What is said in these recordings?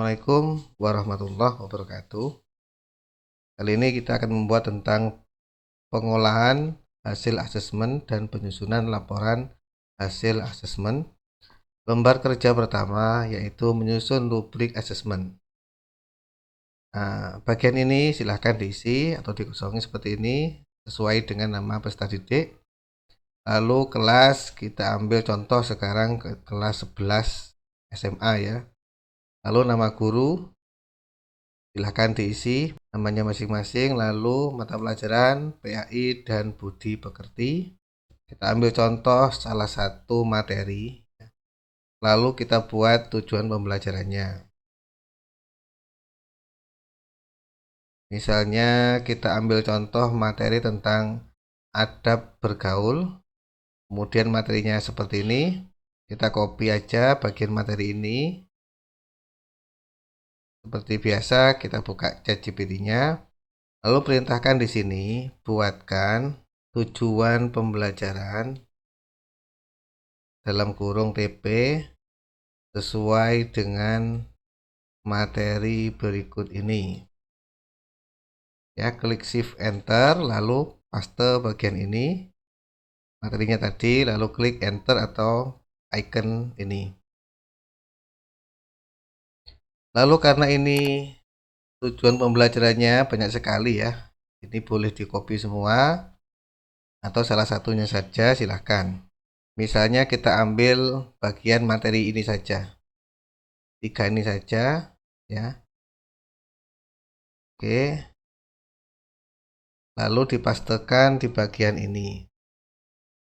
Assalamualaikum warahmatullahi wabarakatuh. Kali ini kita akan membuat tentang pengolahan hasil asesmen dan penyusunan laporan hasil asesmen. Lembar kerja pertama yaitu menyusun rubrik asesmen. Nah, bagian ini silahkan diisi atau dikosongi seperti ini sesuai dengan nama peserta didik. Lalu kelas kita ambil contoh sekarang ke kelas 11 SMA ya. Lalu nama guru silahkan diisi namanya masing-masing, lalu mata pelajaran PAI dan budi pekerti. Kita ambil contoh salah satu materi, lalu kita buat tujuan pembelajarannya. Misalnya kita ambil contoh materi tentang adab bergaul, kemudian materinya seperti ini. Kita copy aja bagian materi ini. Seperti biasa kita buka ChatGPT-nya. Lalu perintahkan di sini buatkan tujuan pembelajaran dalam kurung TP sesuai dengan materi berikut ini. Ya, klik shift enter lalu paste bagian ini materinya tadi, lalu klik enter atau icon ini. Lalu karena ini tujuan pembelajarannya banyak sekali ya, ini boleh di copy semua atau salah satunya saja silahkan. Misalnya kita ambil bagian materi ini saja, 3 ini saja ya. Oke, lalu dipastekan di bagian ini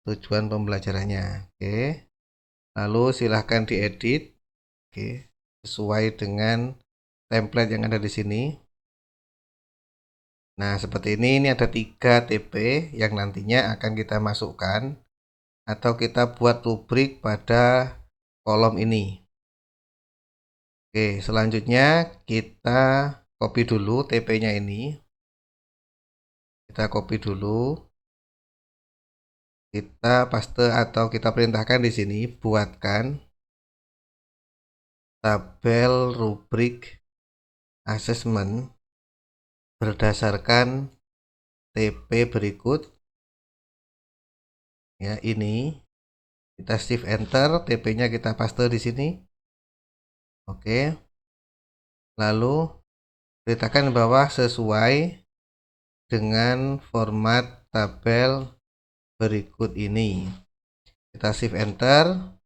tujuan pembelajarannya. Oke, lalu silahkan diedit. Oke, sesuai dengan template yang ada di sini. Nah, seperti ini ada 3 TP yang nantinya akan kita masukkan atau kita buat rubrik pada kolom ini. Oke, selanjutnya kita copy dulu TP-nya ini. Kita copy dulu. Kita paste atau kita perintahkan di sini buatkan tabel rubrik asesmen berdasarkan TP berikut. Ya, ini kita shift enter, TP-nya kita paste di sini. Oke. Lalu perintahkan bahwa sesuai dengan format tabel berikut ini. Kita shift enter.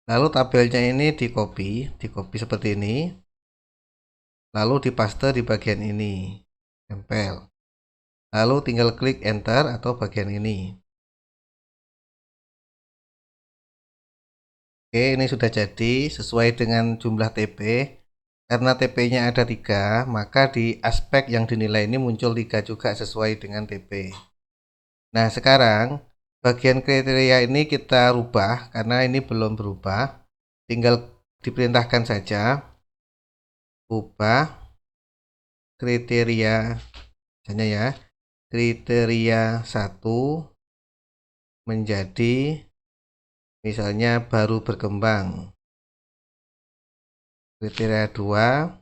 Lalu tabelnya ini di copy seperti ini. Lalu dipaste di bagian ini. Tempel. Lalu tinggal klik enter atau bagian ini. Oke, ini sudah jadi sesuai dengan jumlah TP. Karena TP-nya ada 3, maka di aspek yang dinilai ini muncul 3 juga sesuai dengan TP. Nah, sekarang bagian kriteria ini kita rubah karena ini belum berubah. Tinggal diperintahkan saja ubah kriteria misalnya ya. Kriteria 1 menjadi misalnya baru berkembang. Kriteria 2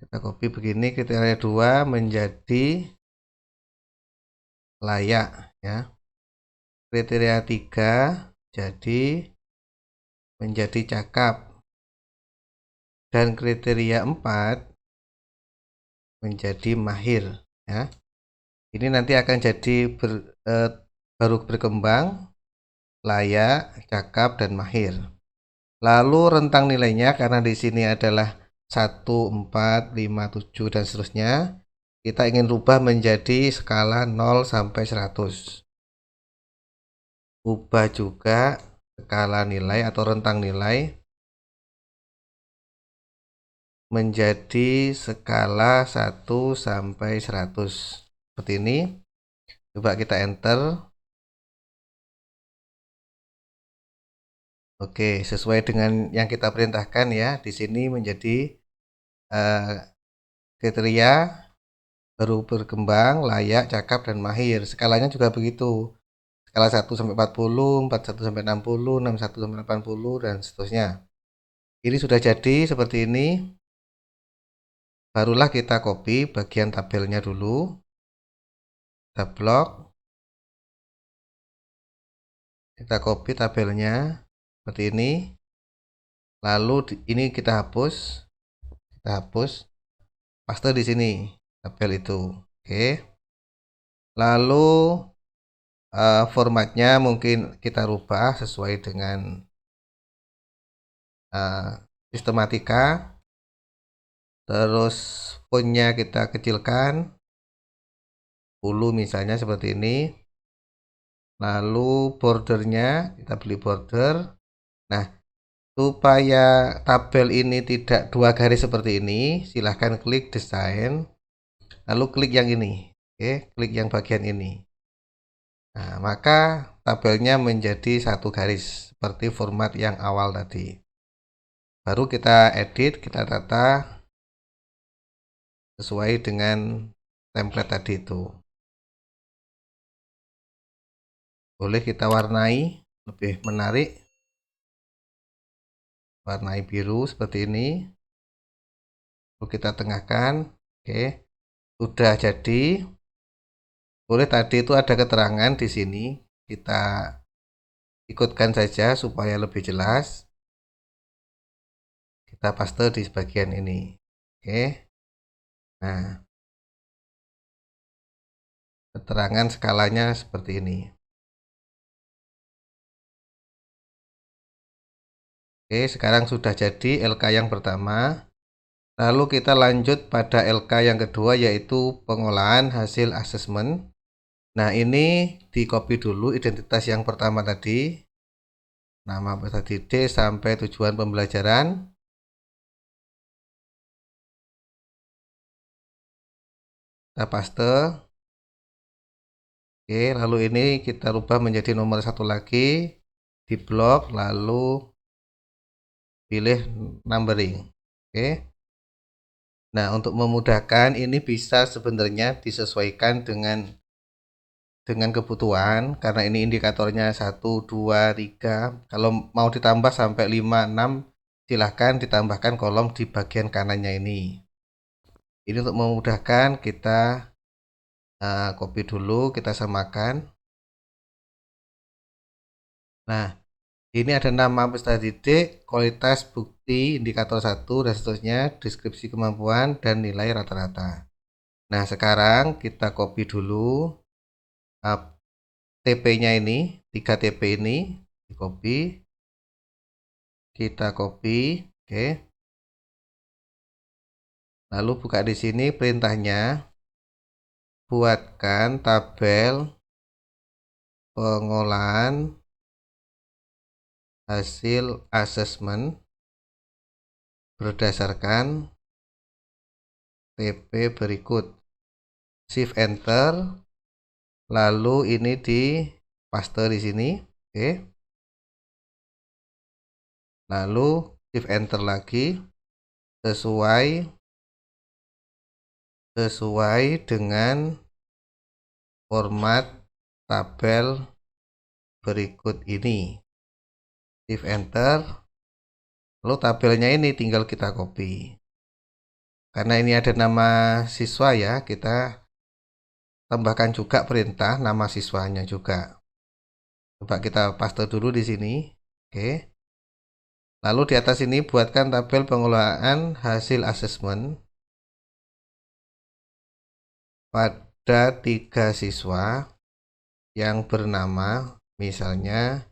kita copy begini, kriteria 2 menjadi layak ya. Kriteria 3 jadi menjadi cakap. Dan kriteria 4 menjadi mahir ya. Ini nanti akan jadi baru berkembang, layak, cakap, dan mahir. Lalu rentang nilainya karena di sini adalah 1, 4, 5, 7 dan seterusnya. Kita ingin rubah menjadi skala 0 sampai 100. Ubah juga skala nilai atau rentang nilai menjadi skala 1 sampai 100. Seperti ini. Coba kita enter. Oke, sesuai dengan yang kita perintahkan ya. Di sini menjadi kriteria baru berkembang, layak, cakap, dan mahir. Skalanya juga begitu. skala 1 sampai 40, 41 sampai 60, 61 sampai 80 dan seterusnya. Ini sudah jadi seperti ini. Barulah kita copy bagian tabelnya dulu. Kita blok. Kita copy tabelnya seperti ini. Lalu ini kita hapus. Kita hapus. Paste di sini tabel itu. Oke. Lalu formatnya mungkin kita rubah sesuai dengan sistematika. Terus fontnya kita kecilkan 10 misalnya seperti ini. Lalu bordernya kita beli border. Nah, supaya tabel ini tidak 2 garis seperti ini, silahkan klik desain, lalu klik yang ini. Oke, klik yang bagian ini. Nah, maka tabelnya menjadi 1 garis seperti format yang awal tadi. Baru kita edit, kita tata sesuai dengan template tadi itu. Boleh kita warnai lebih menarik. Warnai biru seperti ini. Lalu kita tengahkan. Oke. Sudah jadi. Boleh tadi itu ada keterangan di sini. Kita ikutkan saja supaya lebih jelas. Kita paste di bagian ini. Oke. Nah, keterangan skalanya seperti ini. Oke, sekarang sudah jadi LK yang pertama. Lalu kita lanjut pada LK yang kedua, yaitu pengolahan hasil asesmen. Nah, ini di copy dulu identitas yang pertama tadi. Nama peserta didik sampai tujuan pembelajaran. Kita paste. Oke, lalu ini kita rubah menjadi nomor 1 lagi. Di blok, lalu pilih numbering. Oke. Nah, untuk memudahkan ini bisa sebenarnya disesuaikan dengan kebutuhan, karena ini indikatornya 1, 2, 3. Kalau mau ditambah sampai 5, 6, silahkan ditambahkan kolom di bagian kanannya ini. Ini untuk memudahkan kita copy dulu, kita samakan. Nah, ini ada nama peserta didik, kualitas bukti, indikator 1 dan seterusnya, deskripsi kemampuan dan nilai rata-rata. Nah, sekarang kita copy dulu TP-nya ini, 3 TP ini, di copy. Kita copy, oke. Lalu buka di sini perintahnya. Buatkan tabel pengolahan hasil asesmen berdasarkan TP berikut. Shift enter. Lalu ini di paste di sini, oke. Lalu shift enter lagi sesuai dengan format tabel berikut ini. Shift enter. Lalu tabelnya ini tinggal kita copy. Karena ini ada nama siswa ya, kita tambahkan juga perintah nama siswanya juga. Coba kita paste dulu di sini. Oke. Lalu di atas ini buatkan tabel pengolahan hasil asesmen pada 3 siswa yang bernama, misalnya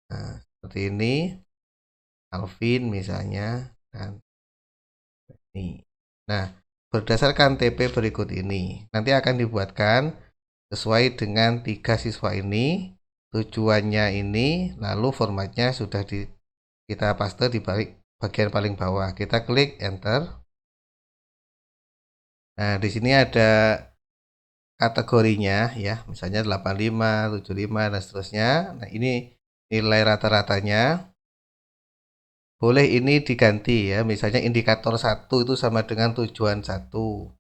seperti ini, Alvin misalnya, dan ini. Nah, berdasarkan TP berikut ini, nanti akan dibuatkan sesuai dengan 3 siswa ini, tujuannya ini, lalu formatnya sudah kita paste di bagian paling bawah. Kita klik enter. Nah, di sini ada kategorinya ya, misalnya 85, 75 dan seterusnya. Nah, ini nilai rata-ratanya. Boleh ini diganti ya, misalnya indikator 1 itu sama dengan tujuan 1.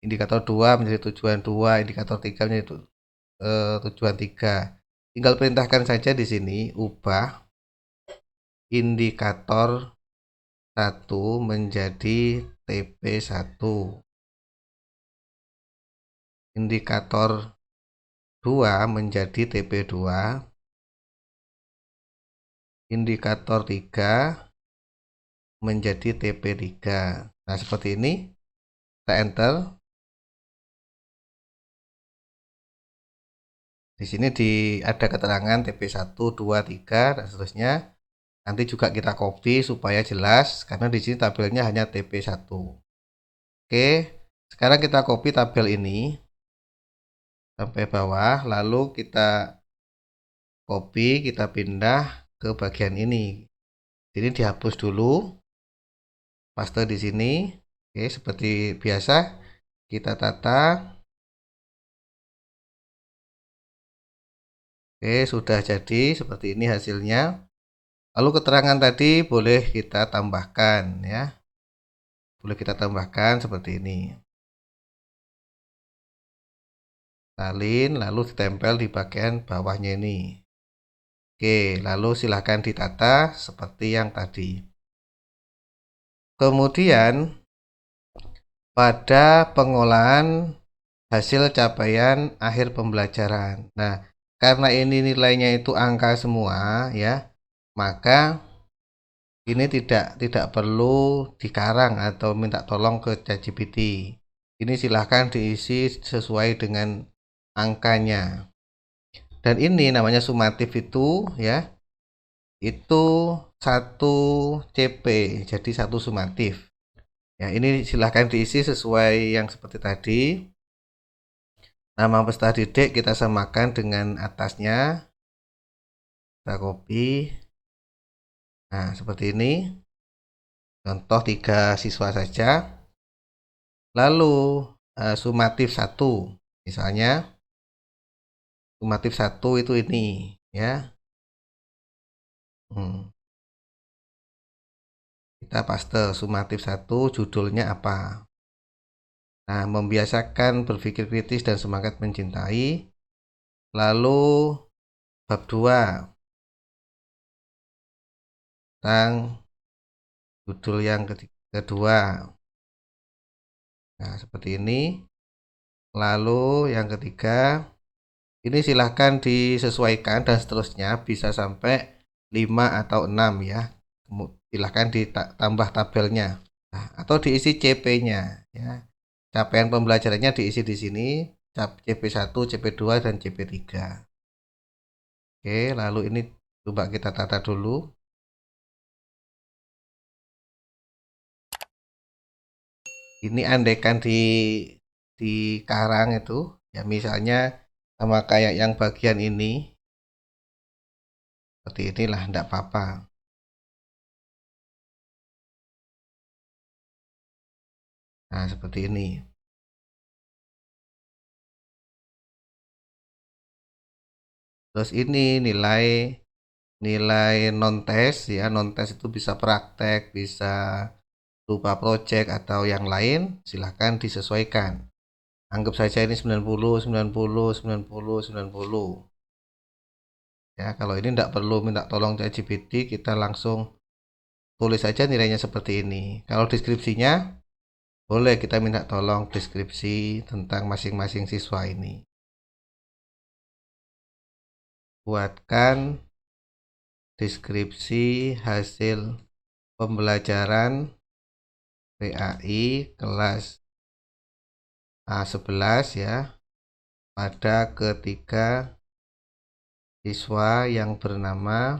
Indikator 2 menjadi tujuan 2, indikator 3 menjadi tujuan 3. tinggal perintahkan saja di sini ubah indikator 1 menjadi TP1, indikator 2 menjadi TP2, indikator 3 menjadi TP3. Nah, seperti ini. Kita enter. Di sini ada keterangan TP1, 2, 3 dan seterusnya. Nanti juga kita copy supaya jelas karena di sini tabelnya hanya TP1. Oke, sekarang kita copy tabel ini sampai bawah, lalu kita copy, kita pindah ke bagian ini. Ini dihapus dulu. Paste di sini. Oke, seperti biasa kita tata. Oke, sudah jadi seperti ini hasilnya. Lalu keterangan tadi boleh kita tambahkan ya. Boleh kita tambahkan seperti ini. Salin lalu ditempel di bagian bawahnya ini. Oke, lalu silahkan ditata seperti yang tadi. Kemudian pada pengolahan hasil capaian akhir pembelajaran. Nah, karena ini nilainya itu angka semua ya, maka ini tidak perlu dikarang atau minta tolong ke ChatGPT. Ini silahkan diisi sesuai dengan angkanya. Dan ini namanya sumatif itu ya, itu 1 CP, jadi 1 sumatif. Ya, ini silahkan diisi sesuai yang seperti tadi. Nama peserta didik kita samakan dengan atasnya. Kita copy. Nah, seperti ini. Contoh 3 siswa saja. Lalu sumatif 1. Misalnya sumatif 1 itu ini ya. Kita paste sumatif 1 judulnya apa. Nah, membiasakan berpikir kritis dan semangat mencintai. Lalu bab 2 tentang judul yang kedua. Nah, seperti ini. Lalu yang ketiga, ini silahkan disesuaikan dan seterusnya bisa sampai 5 atau 6 ya. Silahkan ditambah tabelnya. Nah, atau diisi CP-nya ya. Capaian pembelajarannya diisi di sini, CP1, CP2 dan CP3. Oke, lalu ini coba kita tata dulu. Ini andaikan di karang itu ya, misalnya sama kayak yang bagian ini seperti inilah, enggak apa-apa. Nah, seperti ini. Terus ini nilai non tes ya, non tes itu bisa praktek, bisa berupa project atau yang lain, silahkan disesuaikan. Anggap saja ini 90, 90, 90, 90. Ya, kalau ini tidak perlu minta tolong ChatGPT, kita langsung tulis saja nilainya seperti ini. Kalau deskripsinya, boleh kita minta tolong deskripsi tentang masing-masing siswa ini. Buatkan deskripsi hasil pembelajaran PAI kelas A11 ya, pada ketiga siswa yang bernama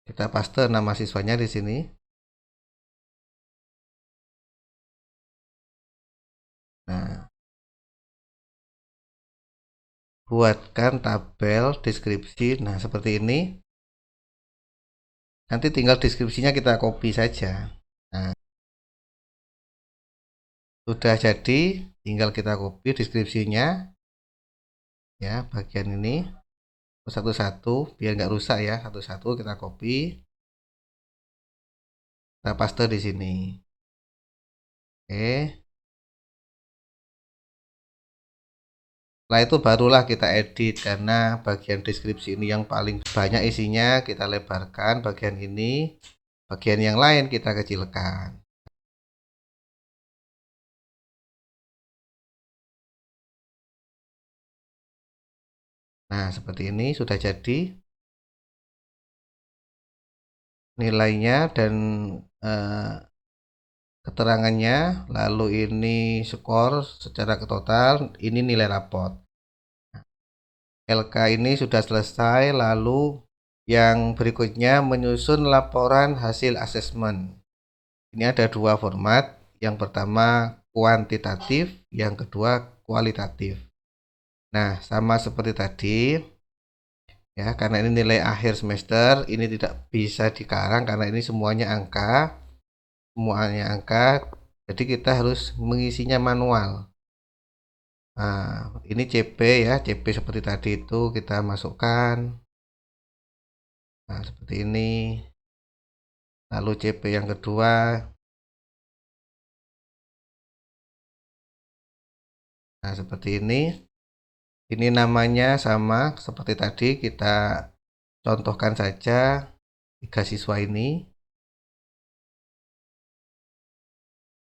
kita paste nama siswanya di sini. Nah, buatkan tabel deskripsi. Nah, seperti ini. Nanti tinggal deskripsinya kita copy saja. Nah, sudah jadi, tinggal kita copy deskripsinya ya, bagian ini satu-satu biar nggak rusak ya, satu-satu kita copy, kita paste di sini. Oke, Setelah itu barulah kita edit, karena bagian deskripsi ini yang paling banyak isinya, kita lebarkan bagian ini, bagian yang lain kita kecilkan. Nah, seperti ini sudah jadi nilainya dan keterangannya. Lalu ini skor secara total, ini nilai rapot. LK ini sudah selesai. Lalu yang berikutnya menyusun laporan hasil asesmen. Ini ada dua format. Yang pertama kuantitatif, yang kedua kualitatif. Nah, sama seperti tadi ya, karena ini nilai akhir semester, ini tidak bisa dikarang karena ini semuanya angka, jadi kita harus mengisinya manual. Nah, ini CP ya, CP seperti tadi itu kita masukkan. Nah, seperti ini. Lalu CP yang kedua. Nah, seperti ini. Ini namanya sama seperti tadi, kita contohkan saja 3 siswa ini.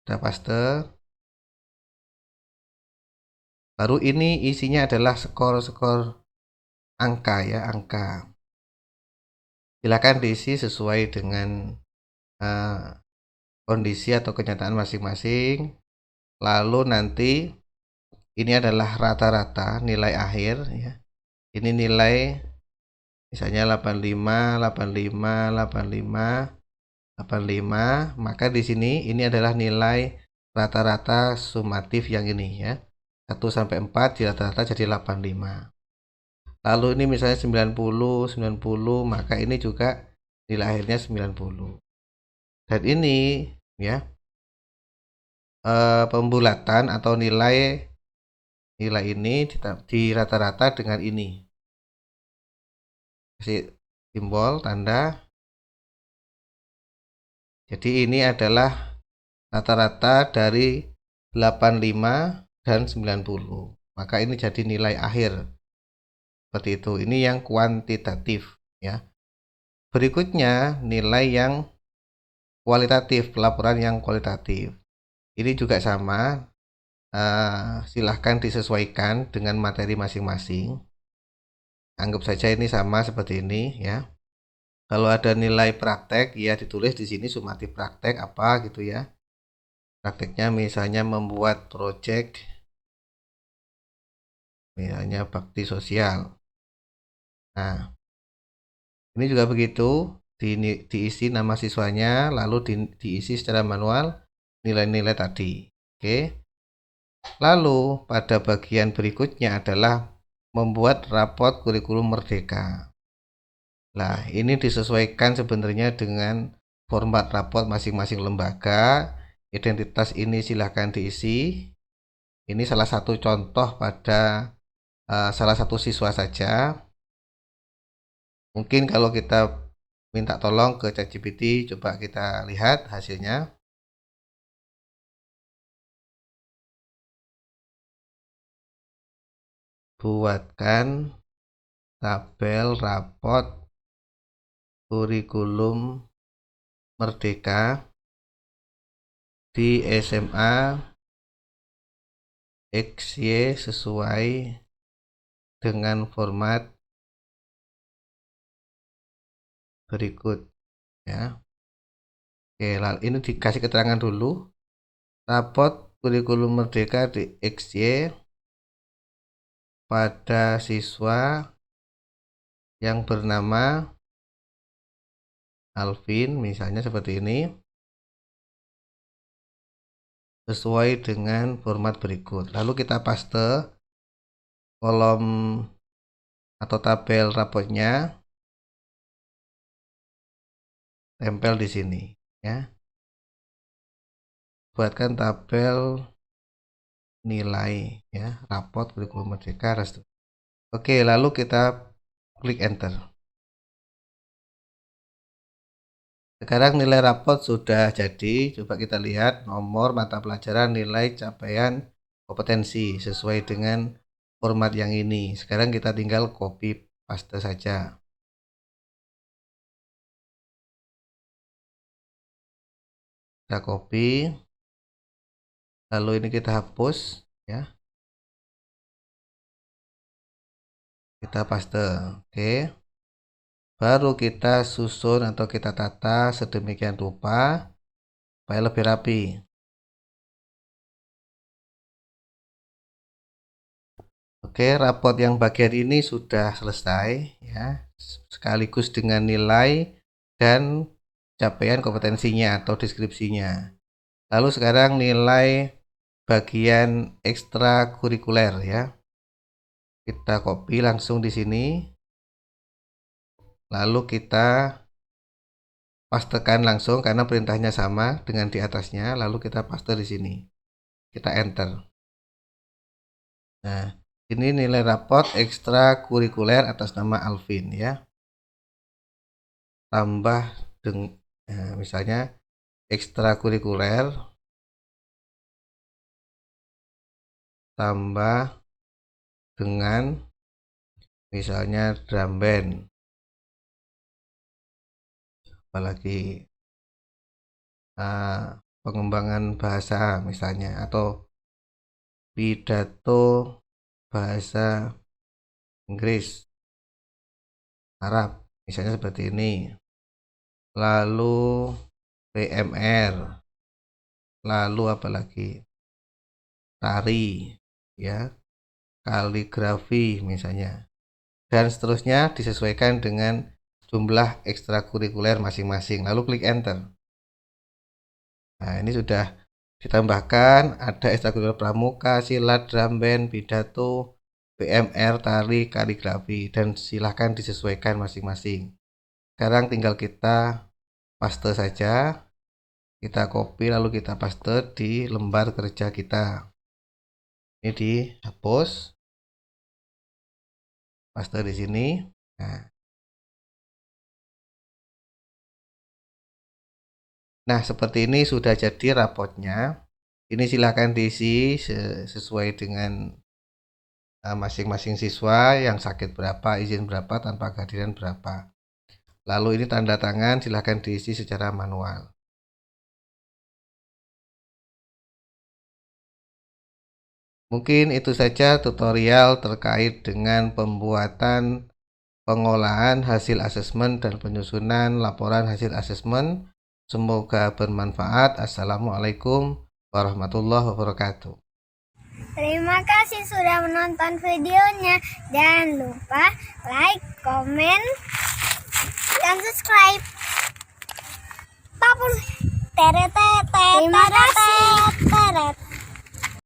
Kita paste. Baru ini isinya adalah skor-skor angka ya, angka. Silakan diisi sesuai dengan kondisi atau kenyataan masing-masing. Lalu nanti ini adalah rata-rata nilai akhir ya. Ini nilai misalnya 85, 85, 85, 85, maka di sini ini adalah nilai rata-rata sumatif yang ini ya. 1 sampai 4 di rata-rata jadi 85. Lalu ini misalnya 90, 90, maka ini juga nilai akhirnya 90. Dan ini ya pembulatan atau nilai ini di rata-rata dengan ini. Kasih simbol tanda. Jadi ini adalah rata-rata dari 85 dan 90. Maka ini jadi nilai akhir. Seperti itu. Ini yang kuantitatif ya. Berikutnya nilai yang kualitatif, pelaporan yang kualitatif. Ini juga sama. Silahkan disesuaikan dengan materi masing-masing. Anggap saja ini sama seperti ini ya. Kalau ada nilai praktek ya ditulis di sini sumatif praktek apa gitu ya. Prakteknya misalnya membuat project, misalnya bakti sosial. Nah, ini juga begitu, diisi nama siswanya, lalu diisi secara manual nilai-nilai tadi. Oke. Lalu pada bagian berikutnya adalah membuat rapot kurikulum merdeka. Nah, ini disesuaikan sebenarnya dengan format rapot masing-masing lembaga. Identitas ini silahkan diisi. Ini salah satu contoh pada salah satu siswa saja. Mungkin kalau kita minta tolong ke ChatGPT, coba kita lihat hasilnya. Buatkan tabel rapot kurikulum merdeka di SMA XY sesuai dengan format berikut ya. Oke, lalu ini dikasih keterangan dulu. Rapot kurikulum merdeka di XY pada siswa yang bernama Alvin, misalnya seperti ini, sesuai dengan format berikut. Lalu kita paste kolom atau tabel rapotnya, tempel di sini ya. Buatkan tabel nilai ya, rapot kurikulum merdeka restu. Oke, lalu kita klik enter. Sekarang nilai rapot sudah jadi. Coba kita lihat nomor mata pelajaran, nilai, capaian, kompetensi sesuai dengan format yang ini. Sekarang kita tinggal copy paste saja. Kita copy, lalu ini kita hapus ya. Kita paste. Oke. Baru kita susun atau kita tata sedemikian rupa supaya lebih rapi. Oke, rapot yang bagian ini sudah selesai ya, sekaligus dengan nilai dan capaian kompetensinya atau deskripsinya. Lalu sekarang nilai bagian ekstrakurikuler ya. Kita copy langsung di sini. Lalu kita pastekan langsung karena perintahnya sama dengan di atasnya, lalu kita paste di sini. Kita enter. Nah, ini nilai rapot ekstrakurikuler atas nama Alvin ya. Tambah misalnya ekstrakurikuler tambah dengan misalnya drum band, apalagi pengembangan bahasa misalnya, atau pidato bahasa Inggris, Arab misalnya seperti ini. Lalu PMR, lalu apalagi tari ya, kaligrafi misalnya, dan seterusnya disesuaikan dengan jumlah ekstrakurikuler masing-masing. Lalu klik enter. Nah, ini sudah ditambahkan ada ekstrakurikuler pramuka, silat, drum band, pidato, PMR, tari, kaligrafi, dan silahkan disesuaikan masing-masing. Sekarang tinggal kita paste saja. Kita copy lalu kita paste di lembar kerja kita. Ini dihapus. Paste di sini. Nah, seperti ini sudah jadi rapotnya. Ini silakan diisi sesuai dengan masing-masing siswa, yang sakit berapa, izin berapa, tanpa kehadiran berapa. Lalu ini tanda tangan silakan diisi secara manual. Mungkin itu saja tutorial terkait dengan pembuatan pengolahan hasil asesmen dan penyusunan laporan hasil asesmen. Semoga bermanfaat. Assalamualaikum warahmatullahi wabarakatuh. Terima kasih sudah menonton videonya. Jangan lupa like, komen, dan subscribe. Terima kasih.